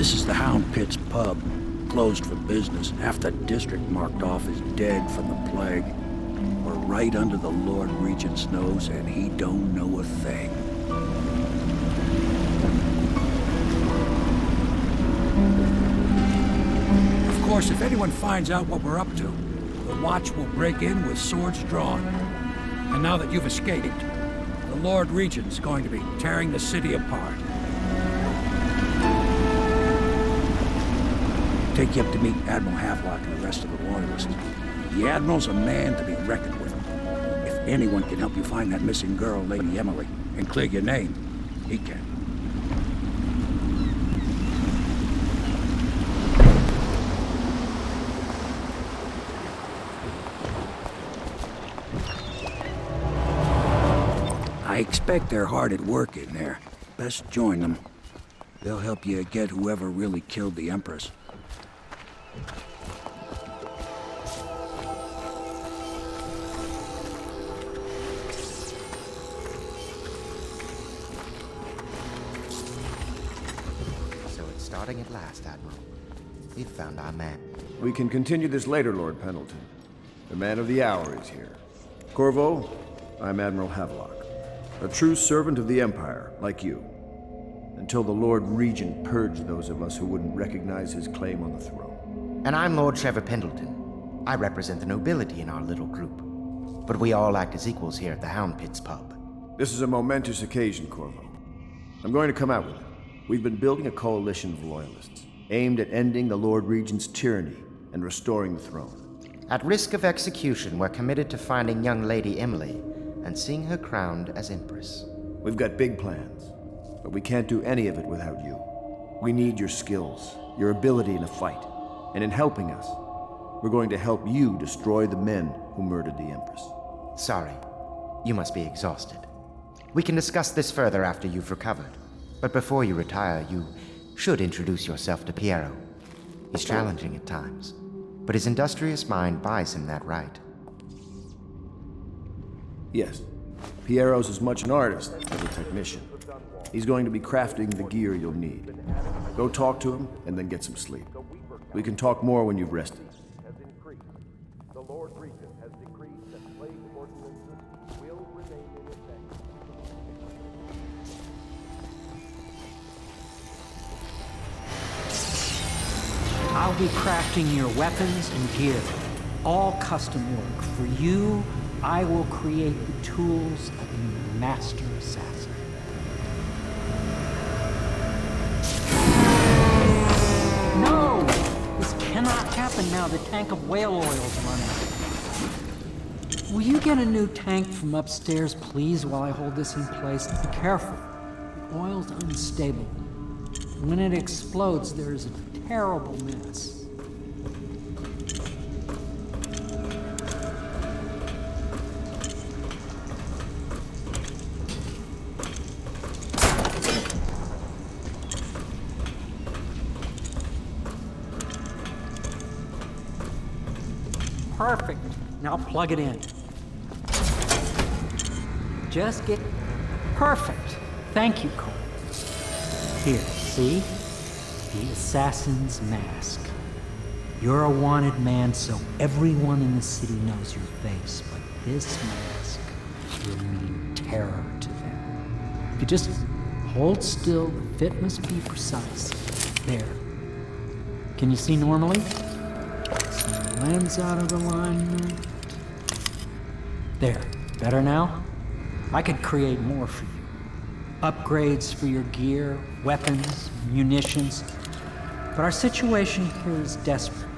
This is the Hound Pit's pub. Closed for business. Half the district marked off as dead from the plague. We're right under the Lord Regent's nose, and he don't know a thing. Of course, if anyone finds out what we're up to, the Watch will break in with swords drawn. And now that you've escaped, the Lord Regent's going to be tearing the city apart. Take you up to meet Admiral Havelock and the rest of the Loyalists. The Admiral's a man to be reckoned with. If anyone can help you find that missing girl, Lady Emily, and clear your name, he can. I expect they're hard at work in there. Best join them. They'll help you get whoever really killed the Empress. So it's starting at last, Admiral. We've found our man. We can continue this later, Lord Pendleton. The man of the hour is here. Corvo, I'm Admiral Havelock. A true servant of the Empire, like you. Until the Lord Regent purged those of us who wouldn't recognize his claim on the throne. And I'm Lord Trevor Pendleton. I represent the nobility in our little group. But we all act as equals here at the Hound Pit's pub. This is a momentous occasion, Corvo. I'm going to come out with it. We've been building a coalition of loyalists, aimed at ending the Lord Regent's tyranny and restoring the throne. At risk of execution, we're committed to finding young Lady Emily and seeing her crowned as Empress. We've got big plans, but we can't do any of it without you. We need your skills, your ability in a fight, and in helping us, we're going to help you destroy the men who murdered the Empress. Sorry, you must be exhausted. We can discuss this further after you've recovered. But before you retire, you should introduce yourself to Piero. He's challenging at times, but his industrious mind buys him that right. Yes, Piero's as much an artist as a technician. He's going to be crafting the gear you'll need. Go talk to him, and then get some sleep. We can talk more when you've rested. The Lord Regent has decreed that plague ordinances will remain in effect. I'll be crafting your weapons and gear, all custom work. For you, I will create the tools of a master assassin. No! This cannot happen now. The tank of whale oil's run out. Will you get a new tank from upstairs, please, while I hold this in place? Be careful. The oil's unstable. When it explodes, there's a terrible mess. Perfect. Now plug it in. Just get perfect. Thank you, Cole. Here, see? The assassin's mask. You're a wanted man, so everyone in the city knows your face, but this mask will mean terror to them. If you just hold still, the fit must be precise. There. Can you see normally? Lens out of alignment. There. Better now? I could create more for you. Upgrades for your gear, weapons, munitions. But our situation here is desperate.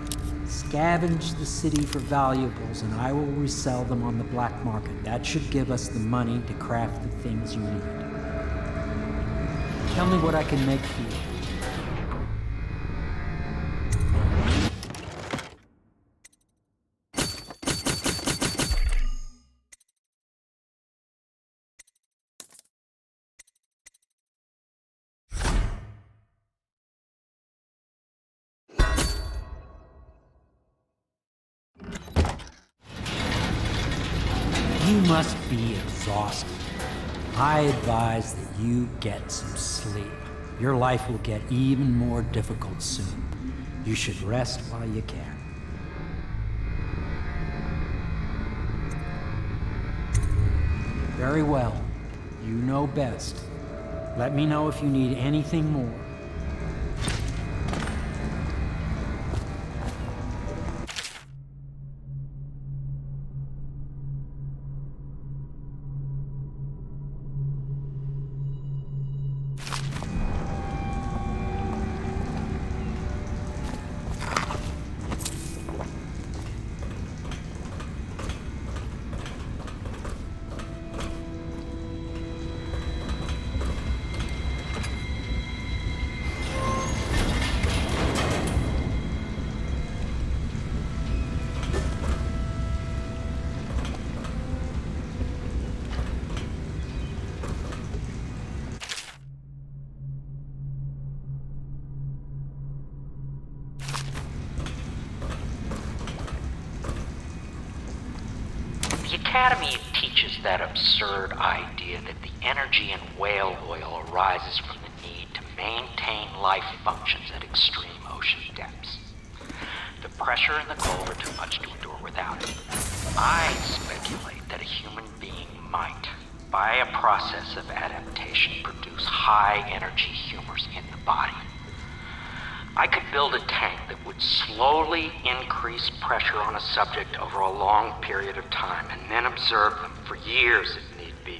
Scavenge the city for valuables and I will resell them on the black market. That should give us the money to craft the things you need. Tell me what I can make for you. You must be exhausted. I advise that you get some sleep. Your life will get even more difficult soon. You should rest while you can. Very well. You know best. Let me know if you need anything more. The Academy teaches that absurd idea that the energy in whale oil arises from the need to maintain life functions at extreme ocean depths. The pressure and the cold are too much to endure without it. I speculate that a human being might, by a process of adaptation, produce high-energy humors in the body. I could build a tank that would slowly increase pressure on a subject over a long period of time and then observe them for years if need be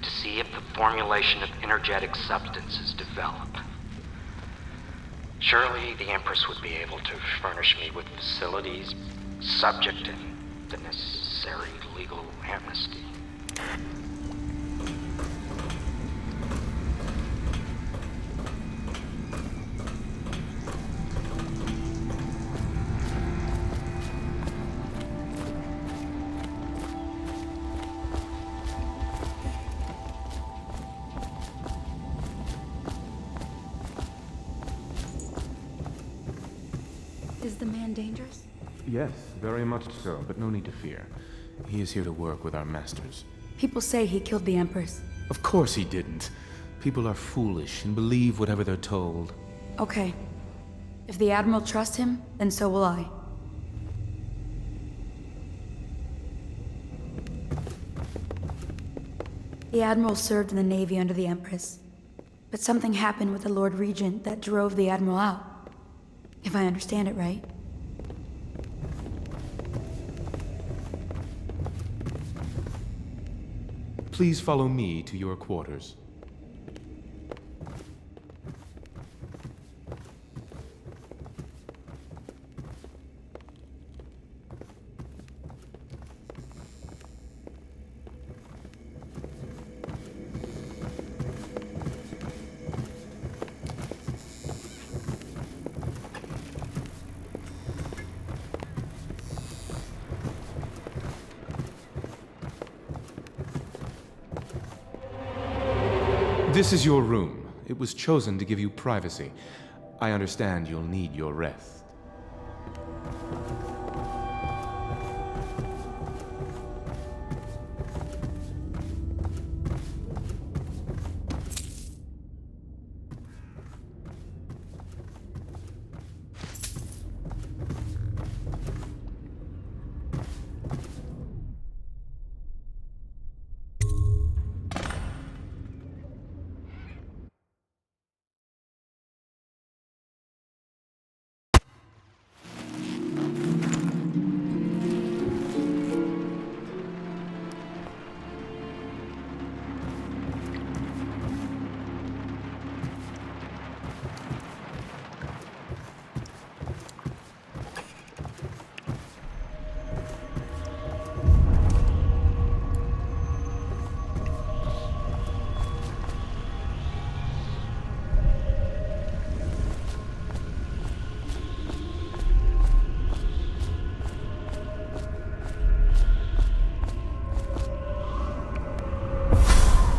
to see if the formulation of energetic substances develop. Surely the Empress would be able to furnish me with facilities subject to the necessary legal amnesty. Is the man dangerous? Yes, very much so, but no need to fear. He is here to work with our masters. People say he killed the Empress. Of course he didn't. People are foolish and believe whatever they're told. Okay. If the Admiral trusts him, then so will I. The Admiral served in the Navy under the Empress. But something happened with the Lord Regent that drove the Admiral out. If I understand it right. Please follow me to your quarters. This is your room. It was chosen to give you privacy. I understand you'll need your rest.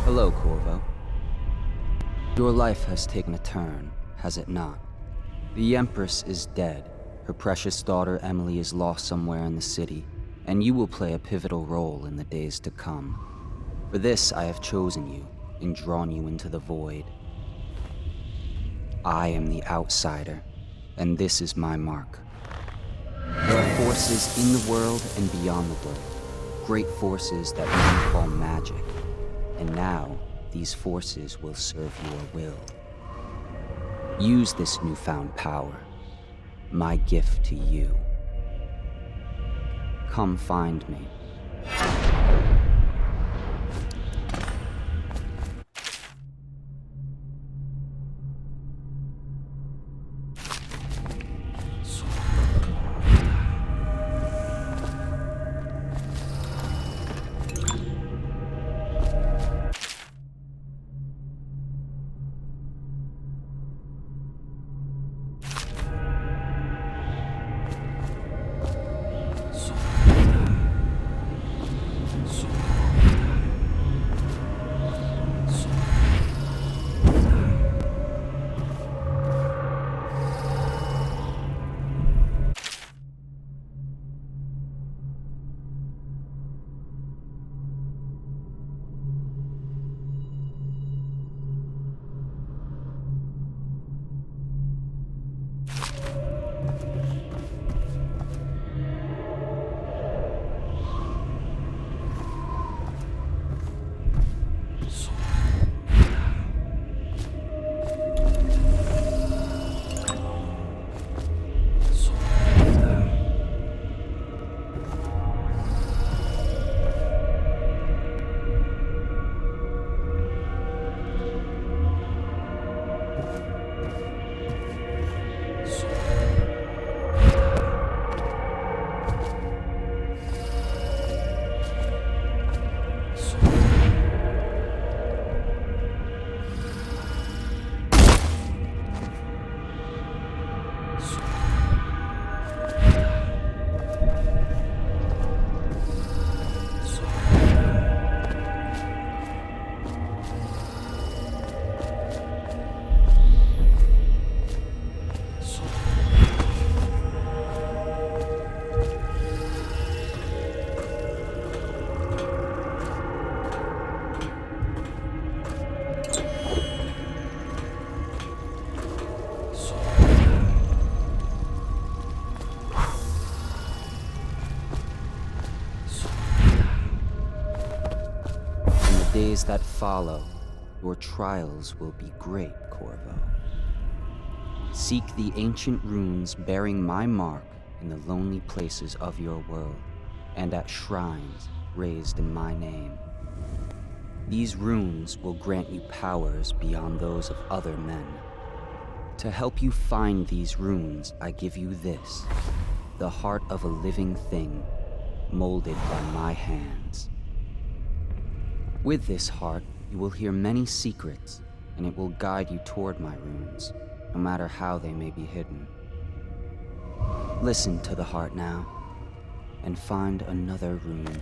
Hello, Corvo. Your life has taken a turn, has it not? The Empress is dead. Her precious daughter Emily is lost somewhere in the city, and you will play a pivotal role in the days to come. For this, I have chosen you and drawn you into the void. I am the outsider, and this is my mark. There are forces in the world and beyond the world, great forces that we call magic. And now, these forces will serve your will. Use this newfound power, my gift to you. Come find me. Days that follow, your trials will be great, Corvo. Seek the ancient runes bearing my mark in the lonely places of your world, and at shrines raised in my name. These runes will grant you powers beyond those of other men. To help you find these runes, I give you this, the heart of a living thing, molded by my hands. With this heart, you will hear many secrets, and it will guide you toward my runes, no matter how they may be hidden. Listen to the heart now, and find another rune.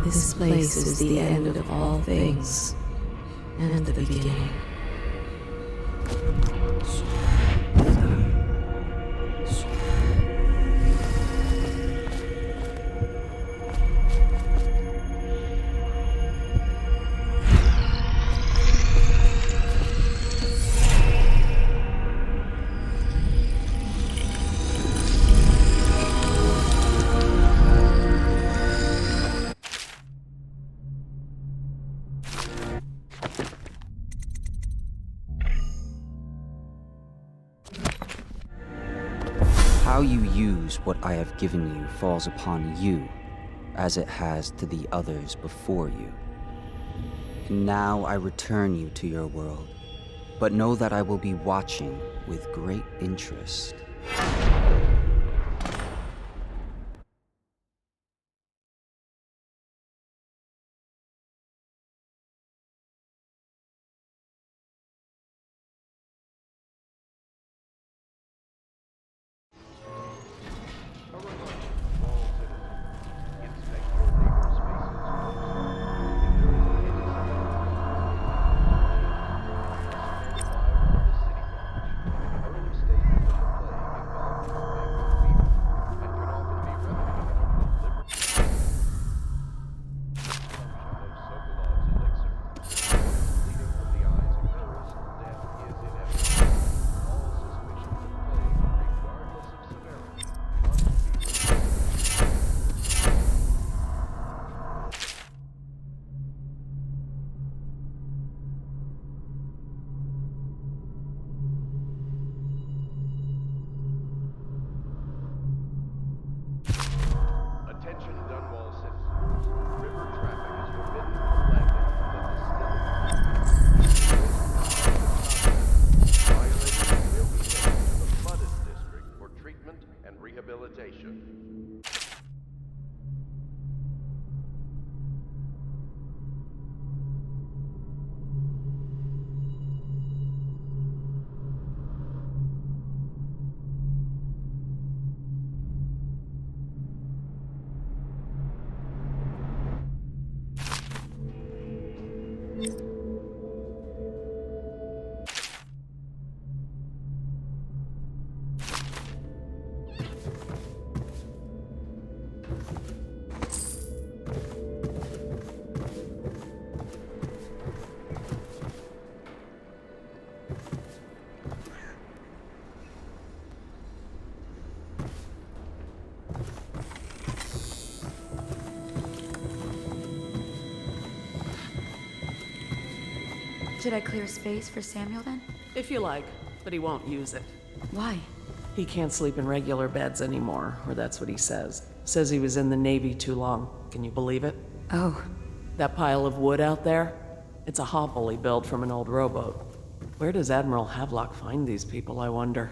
This place is the end of all things, and the beginning. How you use what I have given you falls upon you, as it has to the others before you. And now I return you to your world, but know that I will be watching with great interest. Attention Dunwall citizens. River traffic is forbidden from landing at the distillery. Violators will be taken to the flooded district for treatment and rehabilitation. Should I clear space for Samuel then? If you like, but he won't use it. Why? He can't sleep in regular beds anymore, or that's what he says. Says he was in the Navy too long. Can you believe it? Oh. That pile of wood out there? It's a hovel he built from an old rowboat. Where does Admiral Havelock find these people, I wonder?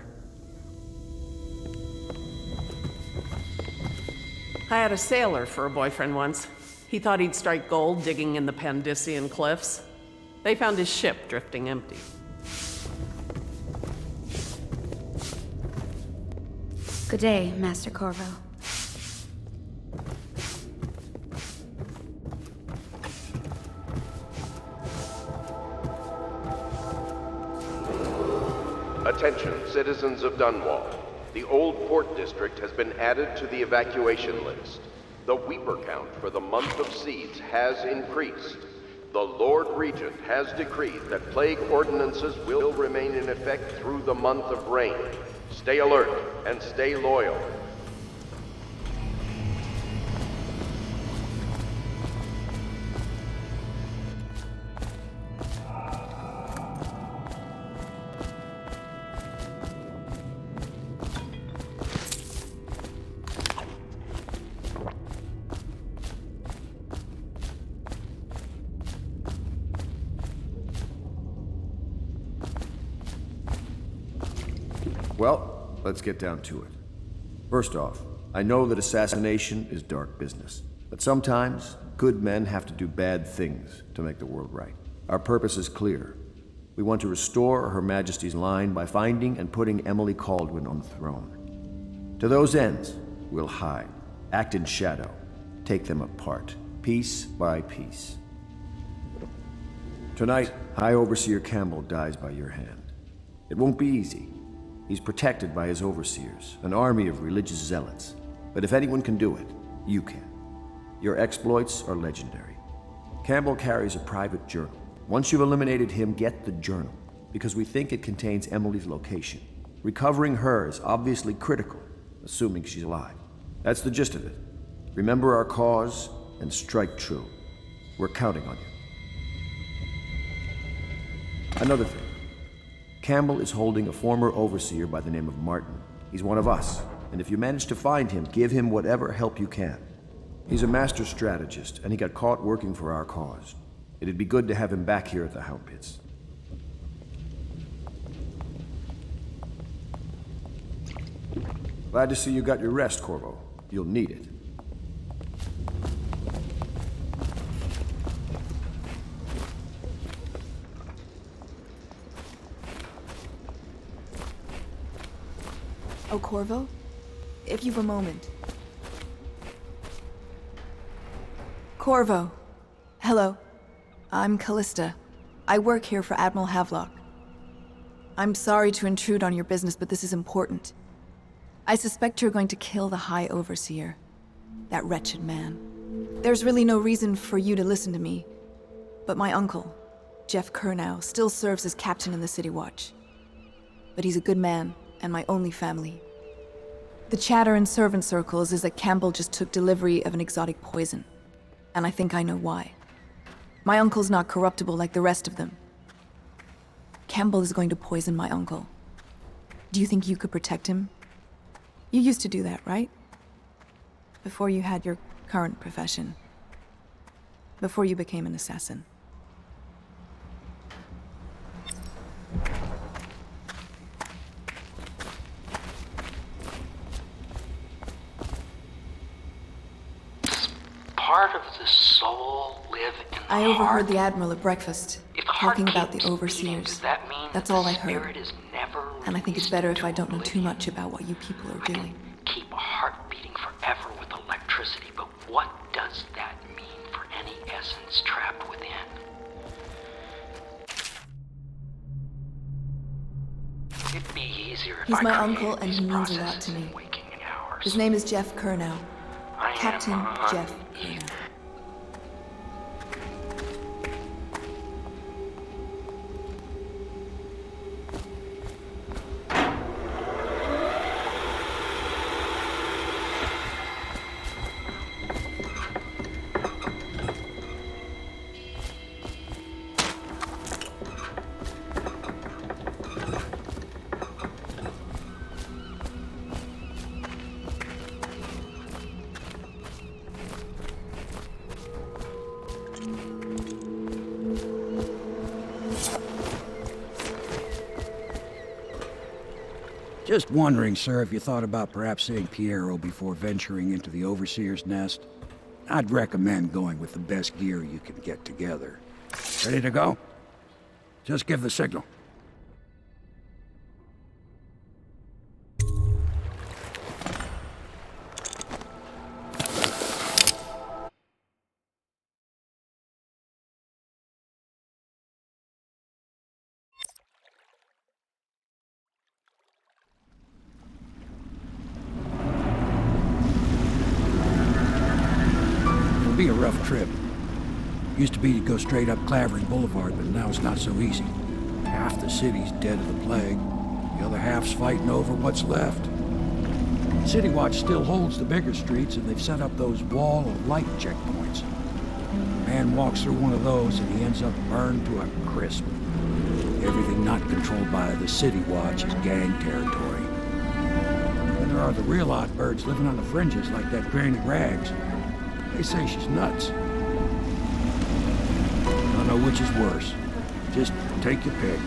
I had a sailor for a boyfriend once. He thought he'd strike gold digging in the Pandician cliffs. They found his ship drifting empty. Good day, Master Corvo. Attention, citizens of Dunwall. The Old Port District has been added to the evacuation list. The Weeper count for the month of Seeds has increased. The Lord Regent has decreed that plague ordinances will remain in effect through the month of rain. Stay alert and stay loyal. Well, let's get down to it. First off, I know that assassination is dark business, but sometimes good men have to do bad things to make the world right. Our purpose is clear. We want to restore Her Majesty's line by finding and putting Emily Kaldwin on the throne. To those ends, we'll hide, act in shadow, take them apart, piece by piece. Tonight, High Overseer Campbell dies by your hand. It won't be easy. He's protected by his overseers, an army of religious zealots. But if anyone can do it, you can. Your exploits are legendary. Campbell carries a private journal. Once you've eliminated him, get the journal, because we think it contains Emily's location. Recovering her is obviously critical, assuming she's alive. That's the gist of it. Remember our cause and strike true. We're counting on you. Another thing. Campbell is holding a former overseer by the name of Martin. He's one of us. And if you manage to find him, give him whatever help you can. He's a master strategist, and he got caught working for our cause. It'd be good to have him back here at the Hound Pits. Glad to see you got your rest, Corvo. You'll need it. Oh, Corvo? If you've a moment. Corvo. Hello. I'm Callista. I work here for Admiral Havelock. I'm sorry to intrude on your business, but this is important. I suspect you're going to kill the High Overseer. That wretched man. There's really no reason for you to listen to me. But my uncle, Jeff Kernow, still serves as captain in the City Watch. But he's a good man, and my only family. The chatter in servant circles is that Campbell just took delivery of an exotic poison. And I think I know why. My uncle's not corruptible like the rest of them. Campbell is going to poison my uncle. Do you think you could protect him? You used to do that, right? Before you had your current profession. Before you became an assassin. Part of the soul live in the I overheard heart. the Admiral at breakfast, If the heart talking about the keeps beating, Overseers. does that mean That's that all the I heard. spirit is never And I think it's released better if into I don't know too oblivion? much about what you people are doing. Keep a heart beating forever with electricity, but what does that mean for any essence trapped within? It'd be easier if He's I my created uncle, and these he means a lot processes to me. in waking hours. His name is Jeff Kernow. I am Captain a Jeff evil. Kernow. Just wondering, sir, if you thought about perhaps seeing Piero before venturing into the Overseer's nest. I'd recommend going with the best gear you can get together. Ready to go? Just give the signal. It'll be a rough trip. Used to be to go straight up Clavering Boulevard, but now it's not so easy. Half the city's dead of the plague. The other half's fighting over what's left. City Watch still holds the bigger streets, and they've set up those wall of light checkpoints. A man walks through one of those, and he ends up burned to a crisp. Everything not controlled by the City Watch is gang territory. Then there are the real odd birds living on the fringes, like that Granny Rags. They say she's nuts. I don't know which is worse. Just take your pick.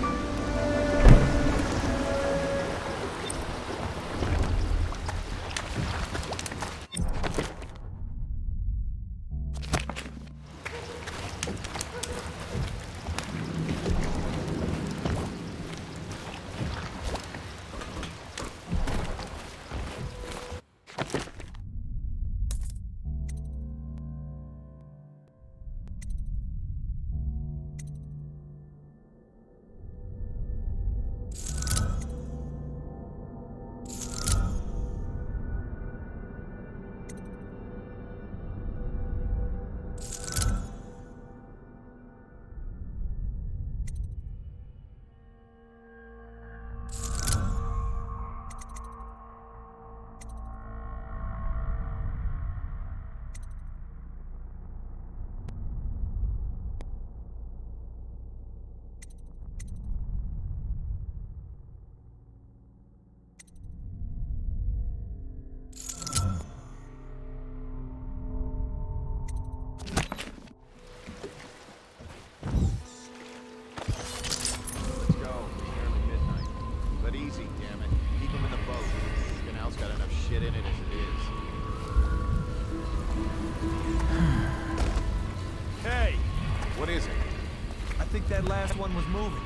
I think that last one was moving.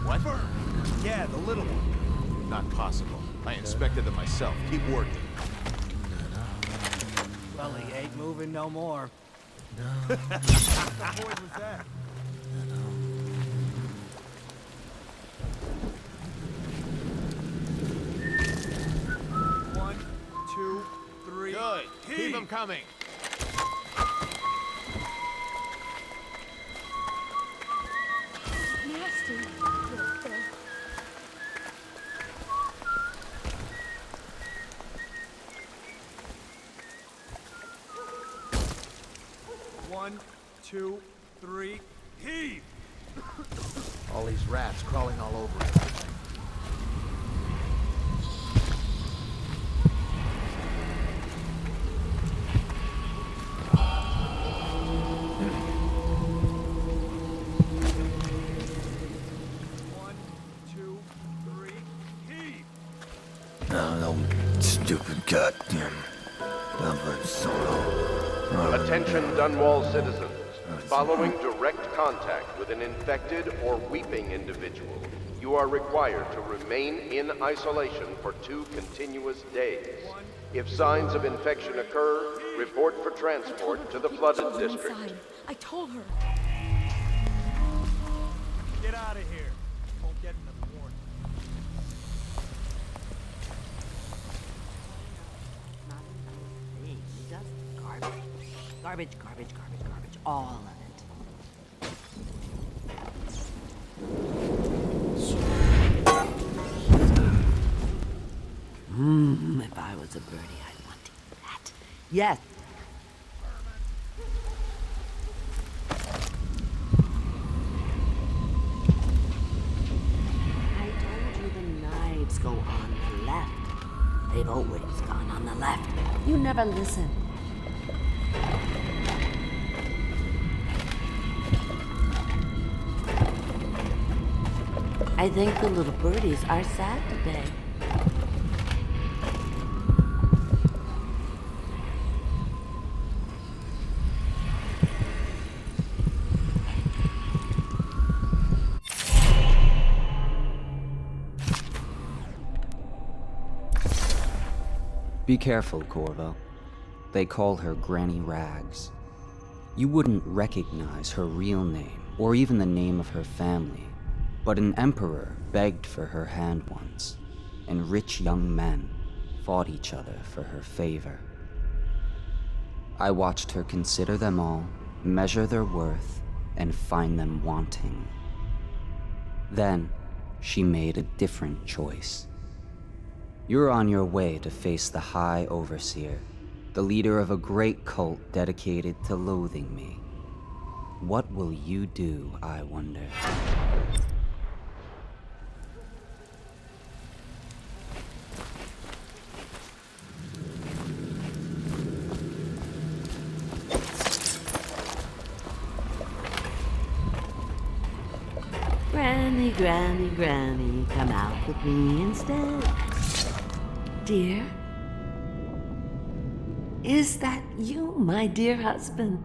What? Yeah, the little one. Not possible. I inspected them myself. Keep working. Well, he ain't moving no more. What the voice was that? One, two, three. Good. Keep them coming. Nasty. One, two, three. Heave! All these rats crawling all over everything. One, two, three. Heave! No, stupid goddamn Dublin solo. Attention Dunwall citizens. Following direct contact with an infected or weeping individual, you are required to remain in isolation for 2 continuous days. If signs of infection occur, report for transport to the flooded district. I told her. Get out of here. Won't get another warning. Just garbage. Garbage, garbage, garbage, garbage. All of it. If I was a birdie, I'd want to eat that. Yes. I told you the knives go on the left. They've always gone on the left. You never listen. I think the little birdies are sad today. Be careful, Corvo. They call her Granny Rags. You wouldn't recognize her real name, or even the name of her family, but an emperor begged for her hand once, and rich young men fought each other for her favor. I watched her consider them all, measure their worth, and find them wanting. Then, she made a different choice. You're on your way to face the High Overseer, the leader of a great cult dedicated to loathing me. What will you do, I wonder? Granny, Granny, Granny, come out with me instead. Dear? Is that you, my dear husband?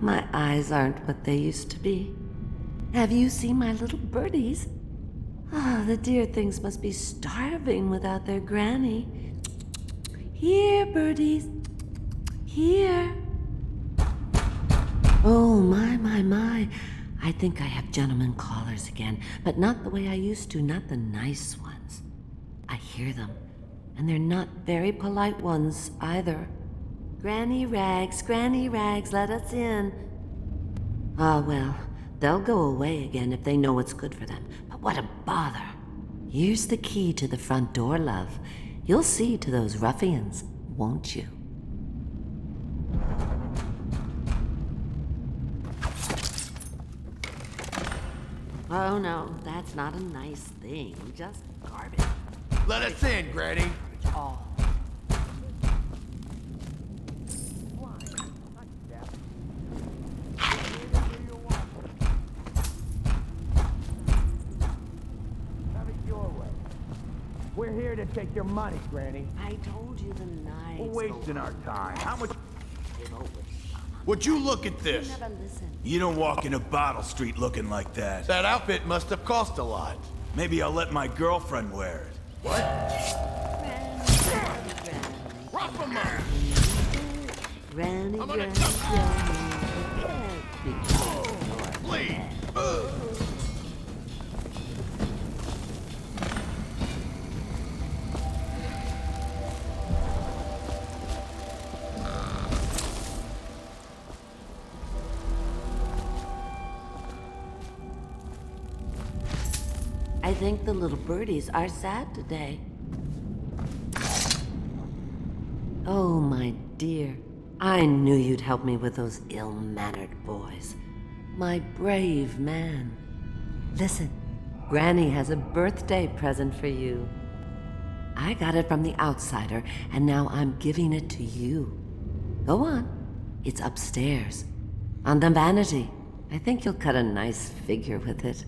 My eyes aren't what they used to be. Have you seen my little birdies? The dear things must be starving without their granny. Here, birdies. Here. Oh, my. I think I have gentlemen callers again, but not the way I used to, not the nice ones. I hear them, and they're not very polite ones either. Granny Rags, let us in. Ah, well, they'll go away again if they know what's good for them. But what a bother. Here's the key to the front door, love. You'll see to those ruffians, won't you? Oh no, that's not a nice thing. Just garbage. Let us in, Granny. Garbage all. We're here to take your money, Granny. I told you the knives. We're wasting our time. How much? They've always gone on Would you look at this? Never listen. You don't walk into Bottle Street looking like that. That outfit must have cost a lot. Maybe I'll let my girlfriend wear it. What? Rough him up! Granny, I'm gonna Granny, Please! I think the little birdies are sad today. Oh, my dear. I knew you'd help me with those ill-mannered boys. My brave man. Listen, Granny has a birthday present for you. I got it from the outsider, and now I'm giving it to you. Go on. It's upstairs. On the vanity. I think you'll cut a nice figure with it.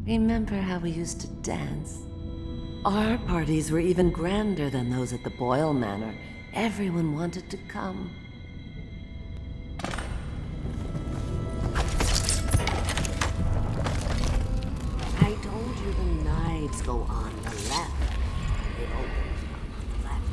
Remember how we used to dance? Our parties were even grander than those at the Boyle Manor. Everyone wanted to come. I told you the knives go on the left. They open on the left.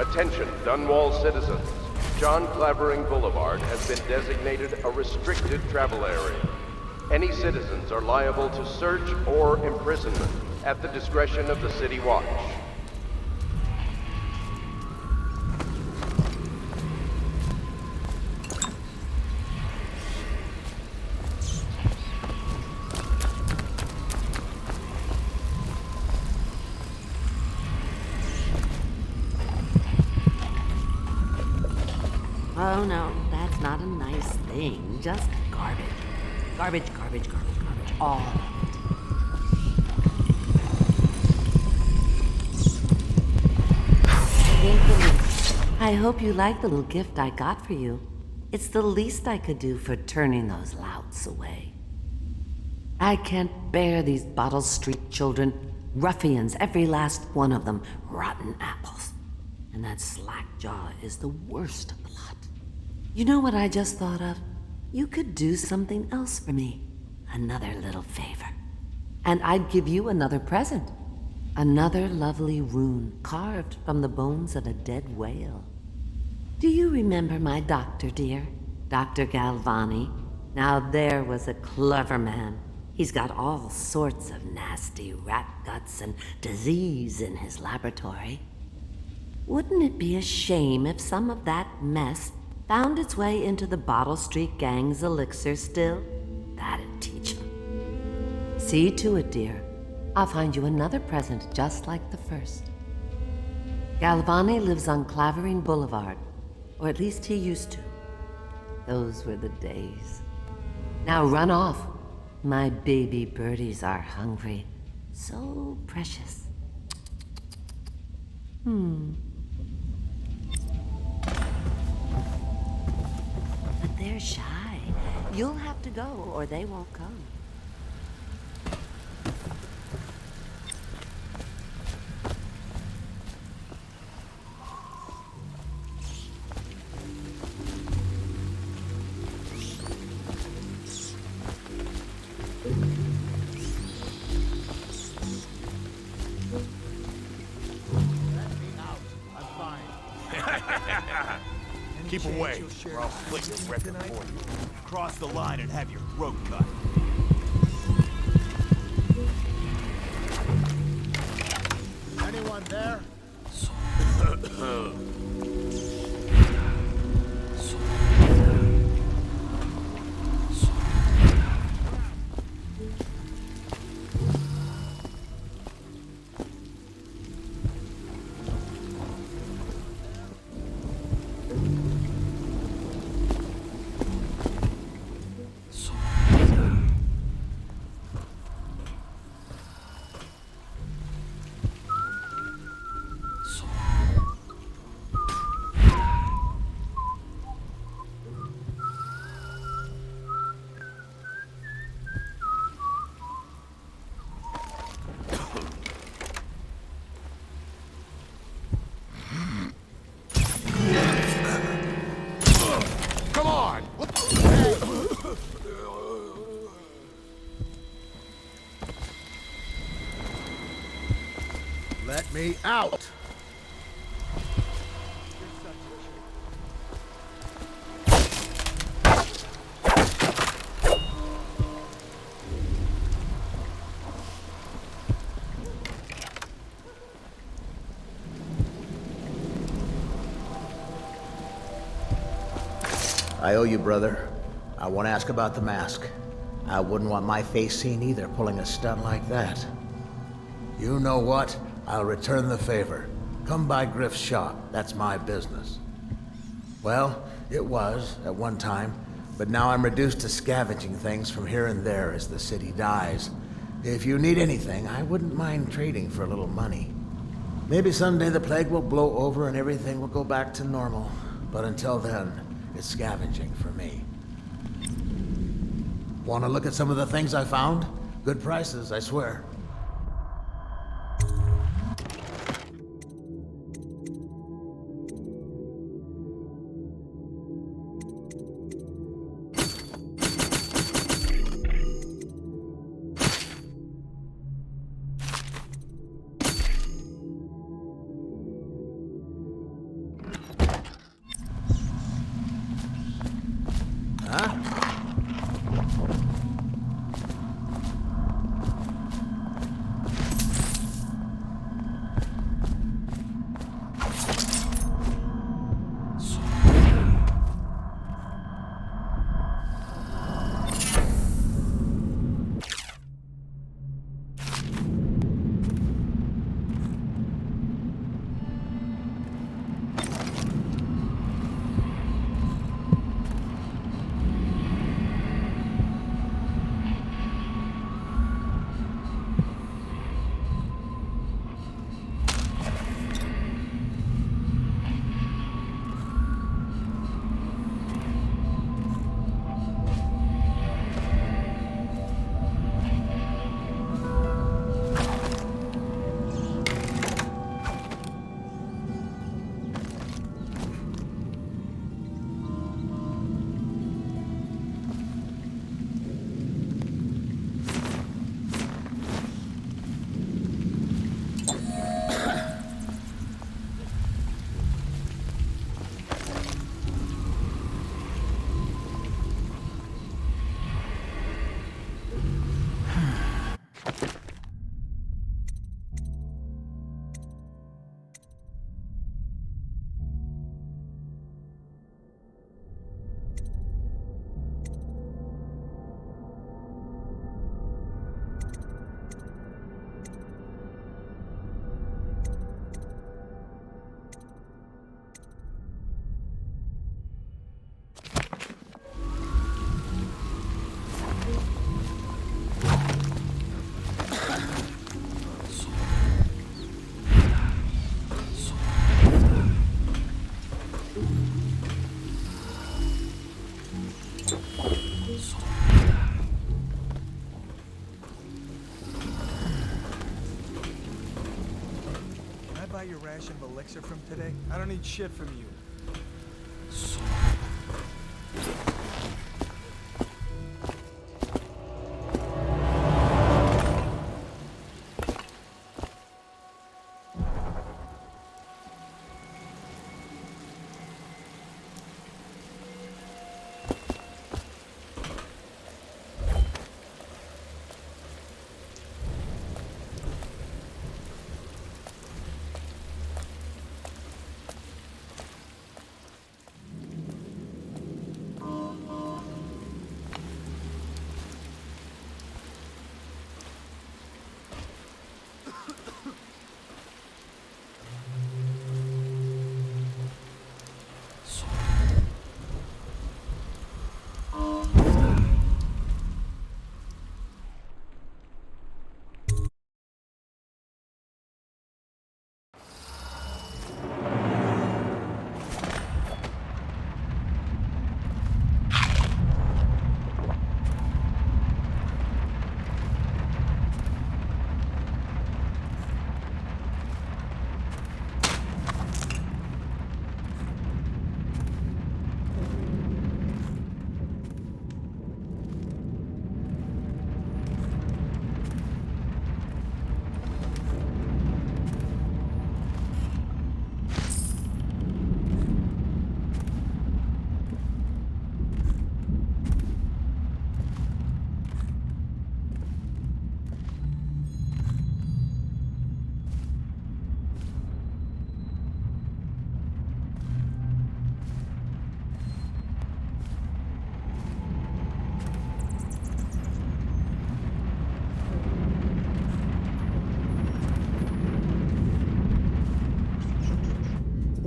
Attention, Dunwall citizens. John Clavering Boulevard has been designated a restricted travel area. Any citizens are liable to search or imprisonment at the discretion of the City Watch. Oh no, that's not a nice thing. Just garbage. Garbage, garbage, garbage, garbage. All of it. Thank you. I hope you like the little gift I got for you. It's the least I could do for turning those louts away. I can't bear these Bottle Street children. Ruffians, every last one of them. Rotten apples. And that slack-jaw is the worst of the lot. You know what I just thought of? You could do something else for me. Another little favor. And I'd give you another present. Another lovely rune carved from the bones of a dead whale. Do you remember my doctor, dear? Dr. Galvani? Now there was a clever man. He's got all sorts of nasty rat guts and disease in his laboratory. Wouldn't it be a shame if some of that mess found its way into the Bottle Street Gang's elixir still? That'd teach them. See to it, dear. I'll find you another present just like the first. Galvani lives on Clavering Boulevard, or at least he used to. Those were the days. Now run off. My baby birdies are hungry. So precious. But they're shy. You'll have to go, or they won't come. Keep away, or I'll split your record for you. Cross the line and have your throat cut. Anyone there? Come on! Let me out! I owe you, brother. I want to ask about the mask. I wouldn't want my face seen either, pulling a stunt like that. You know what? I'll return the favor. Come by Griff's shop. That's my business. Well, it was, at one time, but now I'm reduced to scavenging things from here and there as the city dies. If you need anything, I wouldn't mind trading for a little money. Maybe someday the plague will blow over and everything will go back to normal. But until then, it's scavenging for me. Want to look at some of the things I found? Good prices, I swear. Your ration of elixir from today? I don't need shit from you.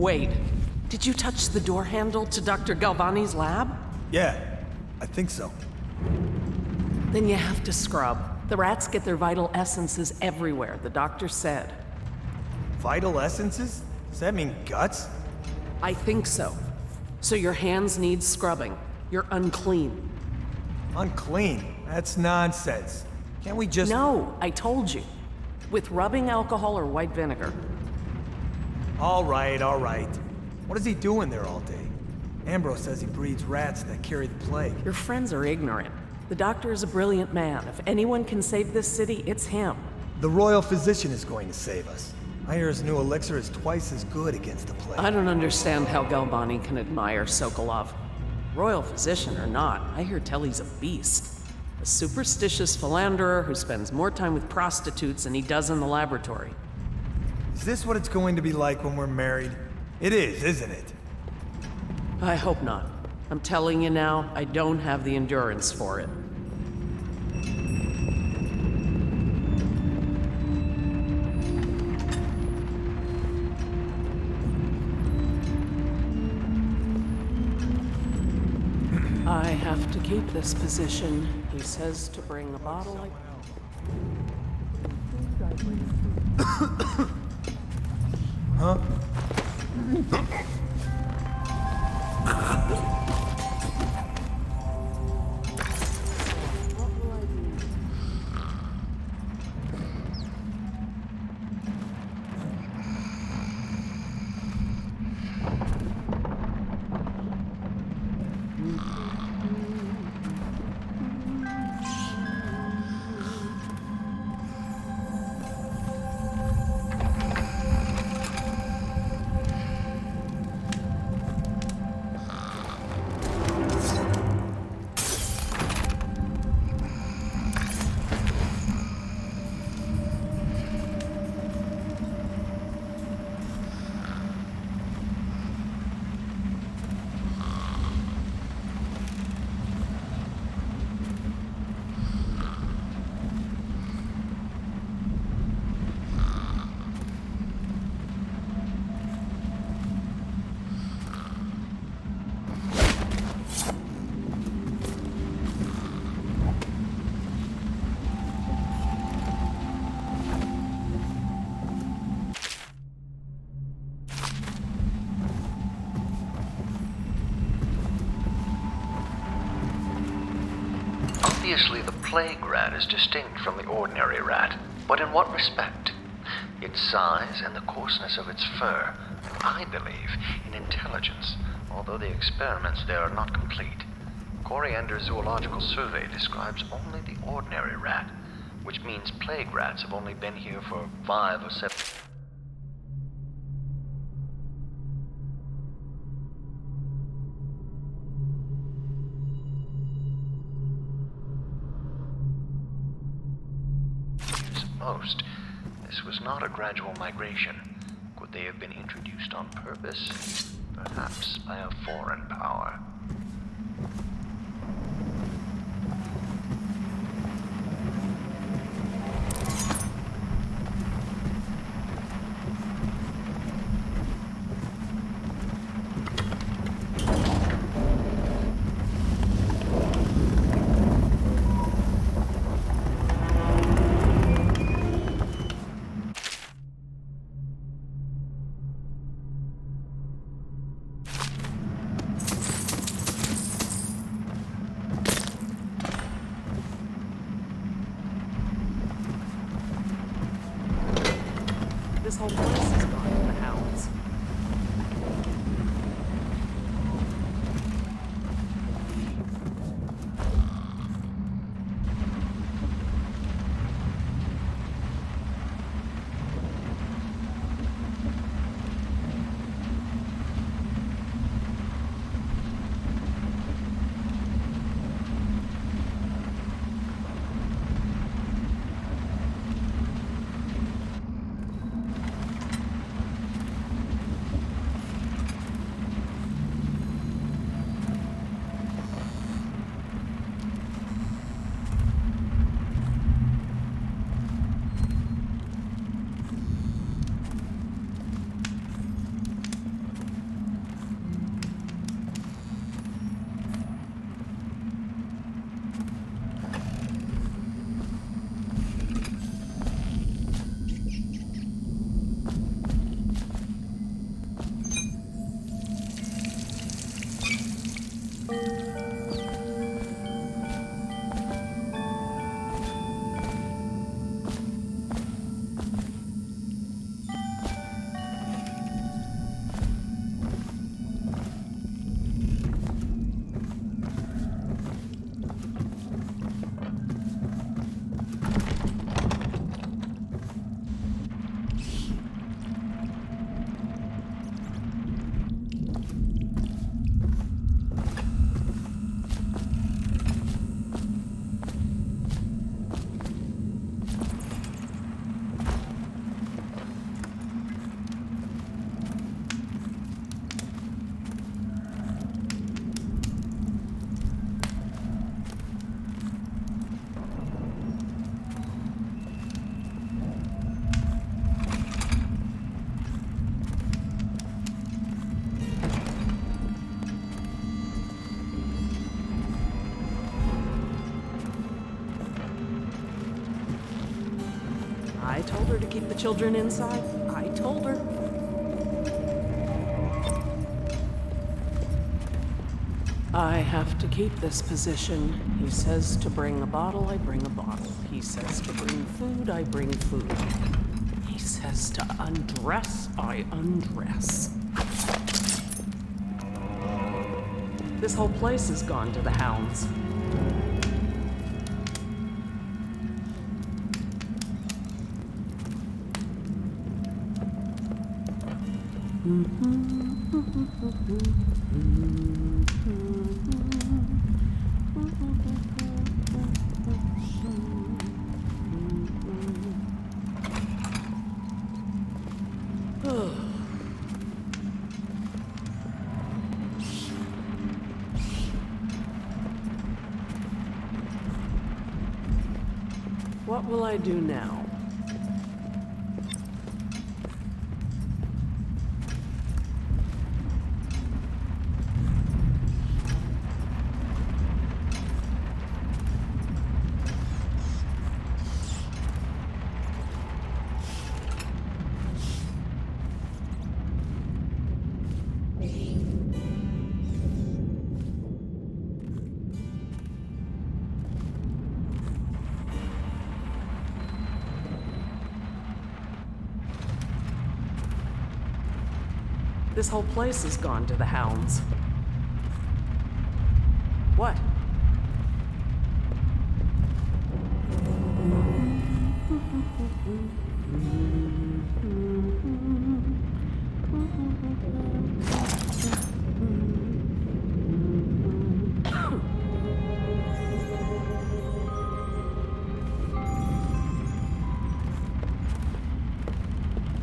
Wait, did you touch the door handle to Dr. Galvani's lab? Yeah, I think so. Then you have to scrub. The rats get their vital essences everywhere, the doctor said. Vital essences? Does that mean guts? I think so. So your hands need scrubbing. You're unclean. Unclean? That's nonsense. Can't we just... No, I told you. With rubbing alcohol or white vinegar. All right, all right. What is he doing there all day? Ambrose says he breeds rats that carry the plague. Your friends are ignorant. The doctor is a brilliant man. If anyone can save this city, it's him. The royal physician is going to save us. I hear his new elixir is twice as good against the plague. I don't understand how Galvani can admire Sokolov. Royal physician or not, I hear tell he's a beast. A superstitious philanderer who spends more time with prostitutes than he does in the laboratory. Is this what it's going to be like when we're married? It is, isn't it? I hope not. I'm telling you now, I don't have the endurance for it. I have to keep this position. He says to bring a bottle like... Huh? Obviously, the plague rat is distinct from the ordinary rat, but in what respect? Its size and the coarseness of its fur. I believe in intelligence, although the experiments there are not complete. Coriander's zoological survey describes only the ordinary rat, which means plague rats have only been here for 5 or 7... most. This was not a gradual migration. Could they have been introduced on purpose? Perhaps by a foreign power. I told her to keep the children inside. I told her. I have to keep this position. He says to bring a bottle, I bring a bottle. He says to bring food, I bring food. He says to undress, I undress. This whole place has gone to the hounds. What will I do now? This whole place has gone to the hounds. What?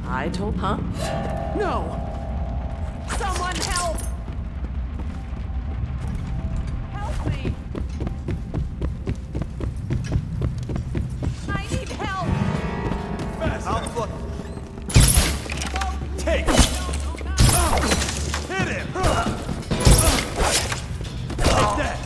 I told, huh? No! Someone help! Help me! I need help! Fast, I'll look. Take! Hit him! Like that!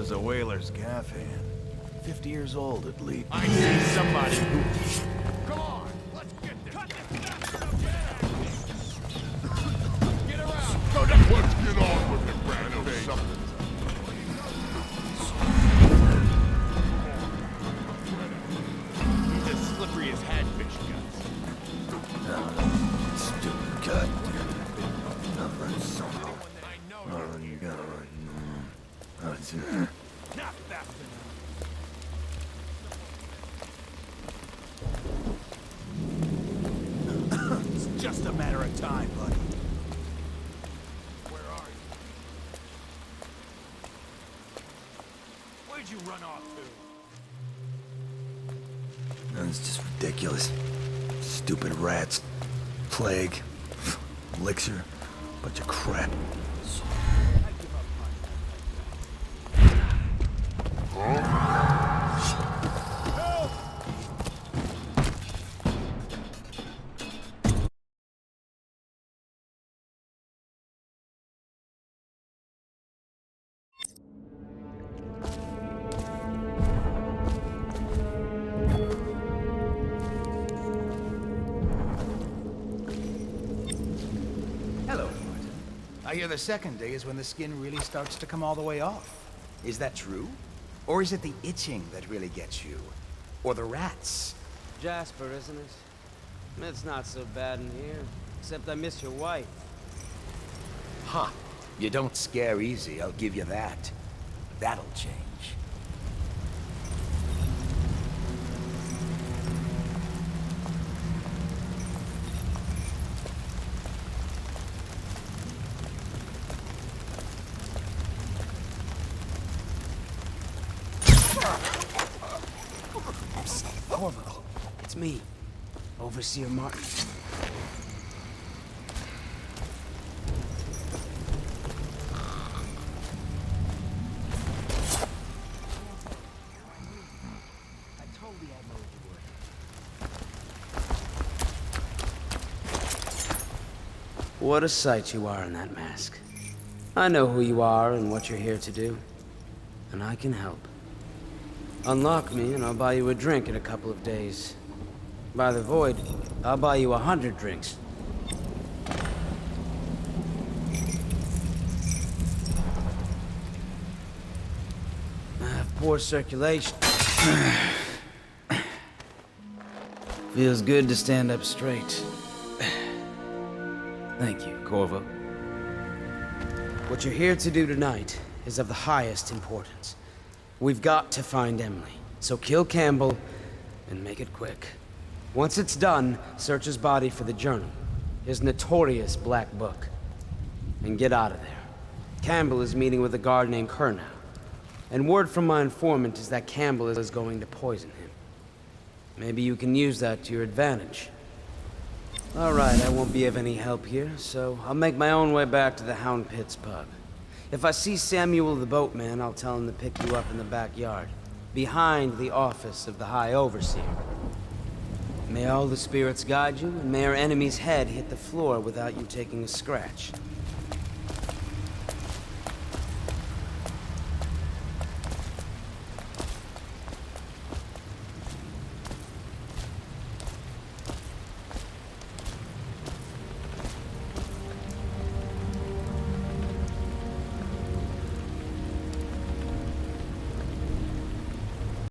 was a whaler's gaff hand. 50 years old at least. I see somebody who... Come on, let's get this. Cut this bastard Get around. Go down. Let's get on with it, Brando. He's as slippery as hadfish guts. Stupid goddamn. Nothing solo. Oh, you gotta run. Not fast enough. It's just a matter of time, buddy. Where are you? Where'd you run off to? That's just ridiculous. Stupid rats. Plague. Elixir. Bunch of crap. Hello, Martin. I hear the second day is when the skin really starts to come all the way off. Is that true? Or is it the itching that really gets you? Or the rats? Jasper, isn't it? It's not so bad in here. Except I miss your wife. Ha! You don't scare easy, I'll give you that. That'll change. Corvo, it's me, Overseer Martin. What a sight you are in that mask. I know who you are and what you're here to do, and I can help. Unlock me and I'll buy you a drink in a couple of days. By the Void, I'll buy you 100 drinks. I have poor circulation. Feels good to stand up straight. Thank you, Corvo. What you're here to do tonight is of the highest importance. We've got to find Emily, so kill Campbell and make it quick. Once it's done, search his body for the journal, his notorious black book, and get out of there. Campbell is meeting with a guard named Kernow, and word from my informant is that Campbell is going to poison him. Maybe you can use that to your advantage. All right, I won't be of any help here, so I'll make my own way back to the Hound Pits pub. If I see Samuel the boatman, I'll tell him to pick you up in the backyard, behind the office of the High Overseer. May all the spirits guide you, and may our enemy's head hit the floor without you taking a scratch.